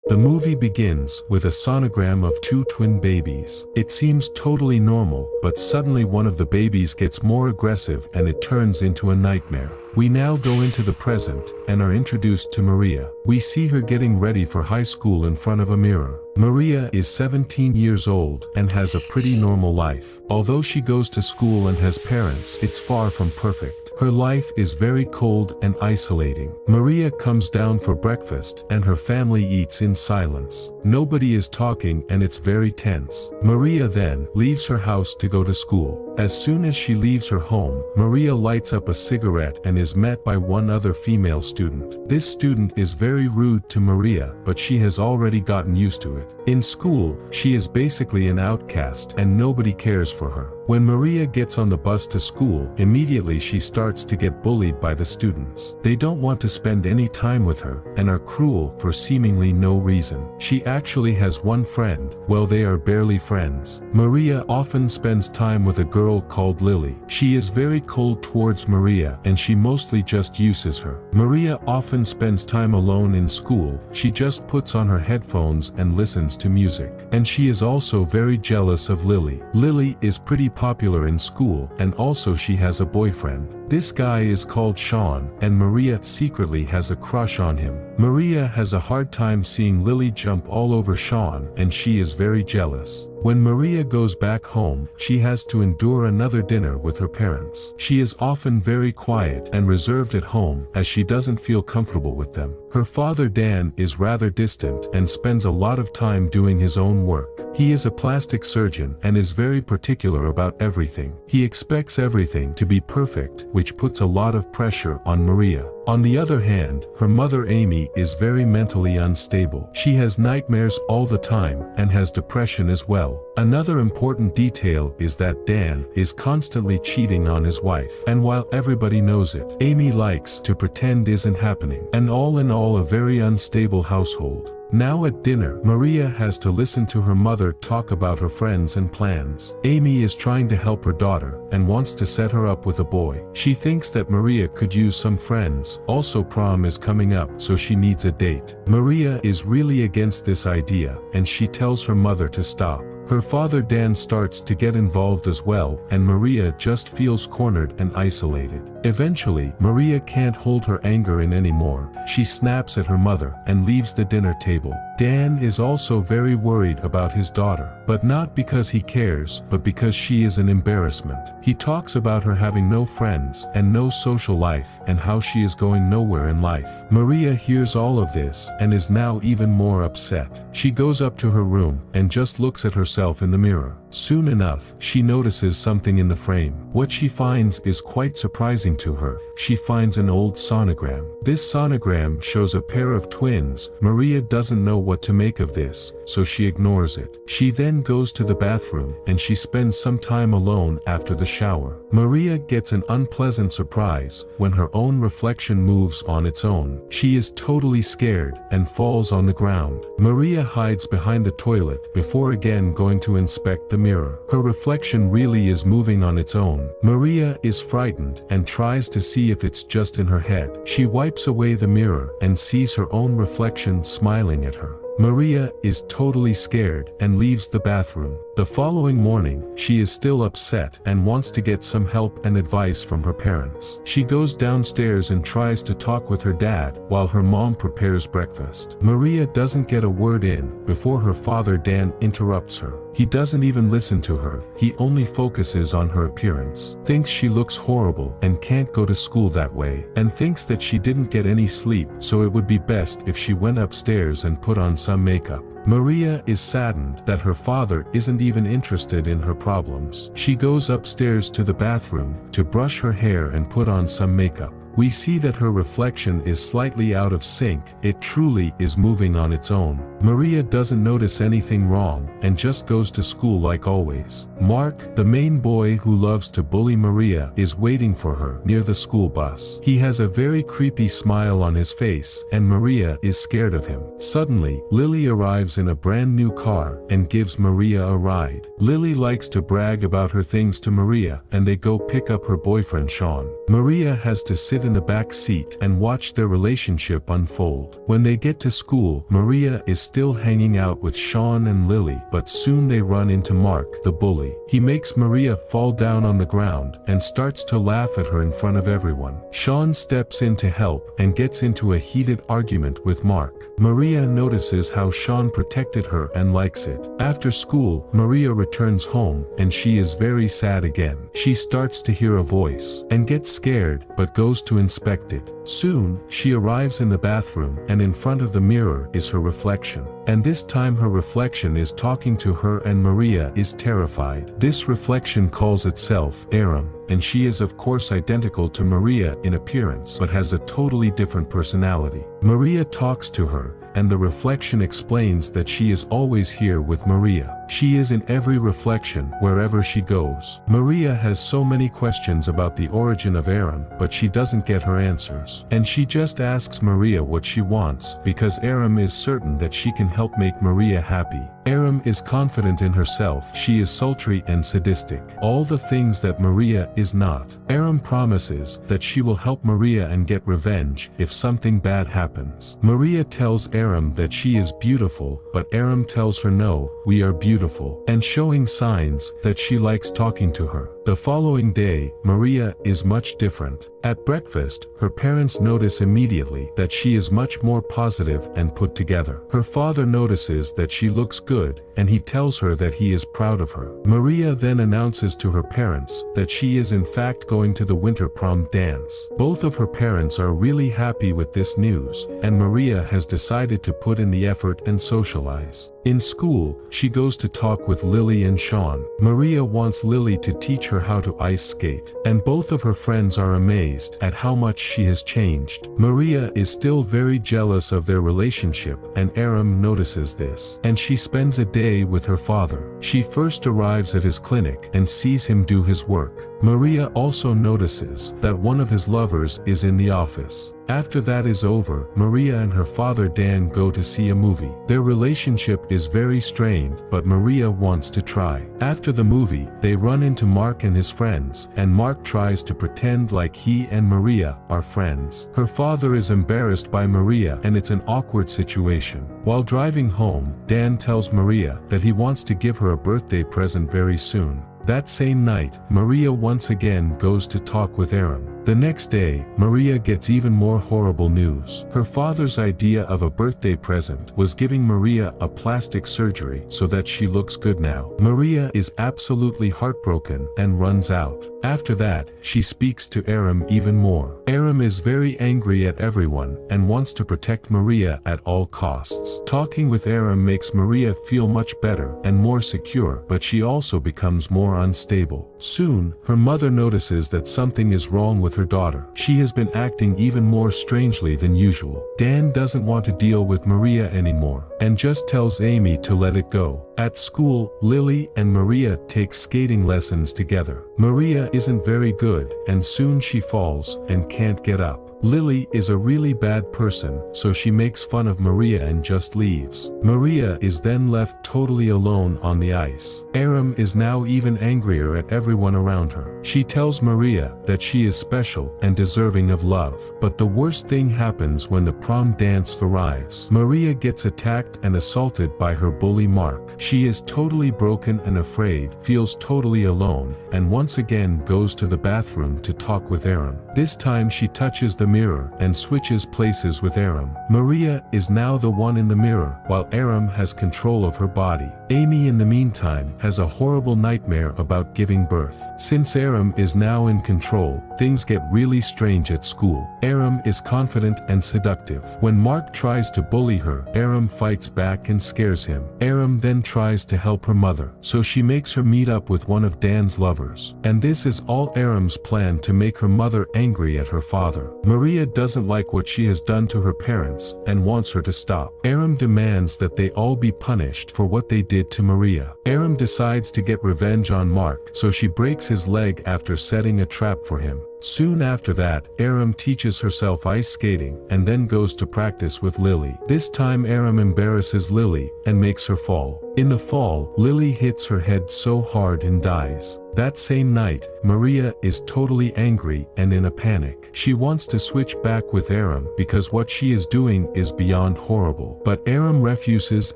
The movie begins with a sonogram of two twin babies. It seems totally normal, but suddenly one of the babies gets more aggressive and it turns into a nightmare. We now go into the present and are introduced to Maria. We see her getting ready for high school in front of a mirror. Maria is 17 years old and has a pretty normal life. Although she goes to school and has parents, it's far from perfect. Her life is very cold and isolating. Maria comes down for breakfast and her family eats in silence. Nobody is talking and it's very tense. Maria then leaves her house to go to school. As soon as she leaves her home, Maria lights up a cigarette and is met by one other female student. This student is very rude to Maria, but she has already gotten used to it. In school, she is basically an outcast and nobody cares for her. When Maria gets on the bus to school, immediately she starts to get bullied by the students. They don't want to spend any time with her and are cruel for seemingly no reason. She actually has one friend, well, they are barely friends. Maria often spends time with a girl called Lily. She is very cold towards Maria and she mostly just uses her. Maria often spends time alone in school. She just puts on her headphones and listens to music. And she is also very jealous of Lily. Lily is pretty popular in school and also she has a boyfriend. This guy is called Sean and Maria secretly has a crush on him. Maria has a hard time seeing Lily jump all over Sean and she is very jealous. When Maria goes back home, she has to endure another dinner with her parents. She is often very quiet and reserved at home as she doesn't feel comfortable with them. Her father Dan is rather distant and spends a lot of time doing his own work. He is a plastic surgeon and is very particular about everything. He expects everything to be perfect, which puts a lot of pressure on Maria. On the other hand, her mother Amy is very mentally unstable. She has nightmares all the time and has depression as well. Another important detail is that Dan is constantly cheating on his wife. And while everybody knows it, Amy likes to pretend isn't happening. And all in all, a very unstable household. Now at dinner, Maria has to listen to her mother talk about her friends and plans. Amy is trying to help her daughter and wants to set her up with a boy. She thinks that Maria could use some friends. Also, prom is coming up, so she needs a date. Maria is really against this idea and she tells her mother to stop. Her father Dan starts to get involved as well and Maria just feels cornered and isolated. Eventually, Maria can't hold her anger in anymore. She snaps at her mother and leaves the dinner table. Dan is also very worried about his daughter, but not because he cares, but because she is an embarrassment. He talks about her having no friends and no social life and how she is going nowhere in life. Maria hears all of this and is now even more upset. She goes up to her room and just looks at herself in the mirror. Soon enough, she notices something in the frame. What she finds is quite surprising to her. She finds an old sonogram. This sonogram shows a pair of twins. Maria doesn't know what to make of this, so she ignores it. She then goes to the bathroom and she spends some time alone after the shower. Maria gets an unpleasant surprise when her own reflection moves on its own. She is totally scared and falls on the ground. Maria hides behind the toilet before again going to inspect the mirror. Her reflection really is moving on its own. Maria is frightened and tries to see if it's just in her head. She wipes away the mirror and sees her own reflection smiling at her. Maria is totally scared and leaves the bathroom. The following morning, she is still upset and wants to get some help and advice from her parents. She goes downstairs and tries to talk with her dad while her mom prepares breakfast. Maria doesn't get a word in before her father Dan interrupts her. He doesn't even listen to her, he only focuses on her appearance, thinks she looks horrible and can't go to school that way, and thinks that she didn't get any sleep, so it would be best if she went upstairs and put on some makeup. Maria is saddened that her father isn't even interested in her problems. She goes upstairs to the bathroom to brush her hair and put on some makeup. We see that her reflection is slightly out of sync. It truly is moving on its own. Maria doesn't notice anything wrong and just goes to school like always. Mark, the main boy who loves to bully Maria, is waiting for her near the school bus. He has a very creepy smile on his face and Maria is scared of him. Suddenly, Lily arrives in a brand new car and gives Maria a ride. Lily likes to brag about her things to Maria and they go pick up her boyfriend Sean. Maria has to sit in the back seat and watch their relationship unfold. When they get to school, Maria is still hanging out with Sean and Lily, but soon they run into Mark, the bully. He makes Maria fall down on the ground and starts to laugh at her in front of everyone. Sean steps in to help and gets into a heated argument with Mark. Maria notices how Sean protected her and likes it. After school, Maria returns home and she is very sad again. She starts to hear a voice and gets scared but goes to inspect it. Soon, she arrives in the bathroom and in front of the mirror is her reflection. And this time her reflection is talking to her and Maria is terrified. This reflection calls itself Aram, and she is of course identical to Maria in appearance but has a totally different personality. Maria talks to her, and the reflection explains that she is always here with Maria. She is in every reflection wherever she goes. Maria has so many questions about the origin of Aram, but she doesn't get her answers. And she just asks Maria what she wants, because Aram is certain that she can help make Maria happy. Aram is confident in herself. She is sultry and sadistic. All the things that Maria is not. Aram promises that she will help Maria and get revenge if something bad happens. Maria tells Aram that she is beautiful, but Aram tells her no, we are beautiful, and showing signs that she likes talking to her. The following day, Maria is much different. At breakfast, her parents notice immediately that she is much more positive and put together. Her father notices that she looks good, and he tells her that he is proud of her. Maria then announces to her parents that she is in fact going to the winter prom dance. Both of her parents are really happy with this news, and Maria has decided to put in the effort and socialize. In school, she goes to talk with Lily and Sean. Maria wants Lily to teach her how to ice skate, and both of her friends are amazed at how much she has changed. Maria is still very jealous of their relationship, and Aram notices this, and she spends a day with her father. She first arrives at his clinic and sees him do his work. Maria also notices that one of his lovers is in the office. After that is over, Maria and her father Dan go to see a movie. Their relationship is very strained, but Maria wants to try. After the movie, they run into Mark and his friends, and Mark tries to pretend like he and Maria are friends. Her father is embarrassed by Maria and it's an awkward situation. While driving home, Dan tells Maria that he wants to give her a birthday present very soon. That same night, Maria once again goes to talk with Aram. The next day, Maria gets even more horrible news. Her father's idea of a birthday present was giving Maria a plastic surgery so that she looks good now. Maria is absolutely heartbroken and runs out. After that, she speaks to Aram even more. Aram is very angry at everyone and wants to protect Maria at all costs. Talking with Aram makes Maria feel much better and more secure, but she also becomes more unstable. Soon, her mother notices that something is wrong with her daughter. She has been acting even more strangely than usual. Dan doesn't want to deal with Maria anymore, and just tells Amy to let it go. At school, Lily and Maria take skating lessons together. Maria isn't very good, and soon she falls and can't get up. Lily is a really bad person, so she makes fun of Maria and just leaves. Maria is then left totally alone on the ice. Aram is now even angrier at everyone around her. She tells Maria that she is special and deserving of love. But the worst thing happens when the prom dance arrives. Maria gets attacked and assaulted by her bully Mark. She is totally broken and afraid, feels totally alone, and once again goes to the bathroom to talk with Aram. This time she touches the mirror and switches places with Aram. Maria is now the one in the mirror, while Aram has control of her body. Amy in the meantime has a horrible nightmare about giving birth. Since Aram is now in control, things get really strange at school. Aram is confident and seductive. When Mark tries to bully her, Aram fights back and scares him. Aram then tries to help her mother, so she makes her meet up with one of Dan's lovers. And this is all Aram's plan to make her mother angry at her father. Maria doesn't like what she has done to her parents and wants her to stop. Aram demands that they all be punished for what they did to Maria. Aram decides to get revenge on Mark, so she breaks his leg after setting a trap for him. Soon after that, Aram teaches herself ice skating and then goes to practice with Lily. This time Aram embarrasses Lily and makes her fall. In the fall, Lily hits her head so hard and dies. That same night, Maria is totally angry and in a panic. She wants to switch back with Aram because what she is doing is beyond horrible. But Aram refuses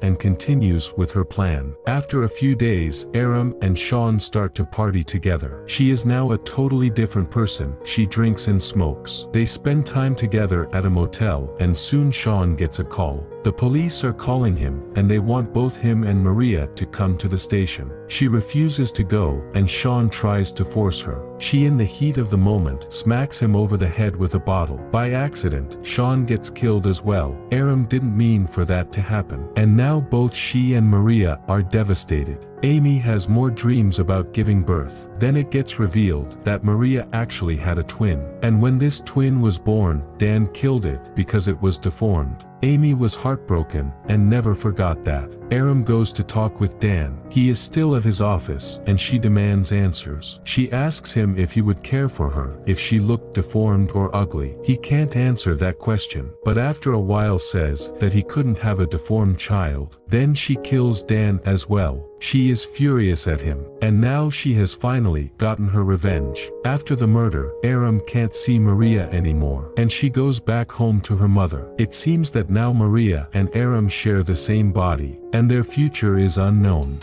and continues with her plan. After a few days, Aram and Sean start to party together. She is now a totally different person. She drinks and smokes. They spend time together at a motel, and soon Sean gets a call. The police are calling him, and they want both him and Maria to come to the station. She refuses to go, and Sean tries to force her. She, in the heat of the moment, smacks him over the head with a bottle. By accident, Sean gets killed as well. Aram didn't mean for that to happen. And now both she and Maria are devastated. Amy has more dreams about giving birth. Then it gets revealed that Maria actually had a twin. And when this twin was born, Dan killed it because it was deformed. Amy was heartbroken and never forgot that. Aram goes to talk with Dan. He is still at his office, and she demands answers. She asks him if he would care for her if she looked deformed or ugly. He can't answer that question, but after a while says that he couldn't have a deformed child. Then she kills Dan as well. She is furious at him, and now she has finally gotten her revenge. After the murder, Aram can't see Maria anymore, and she goes back home to her mother. It seems that now Maria and Aram share the same body, and their future is unknown.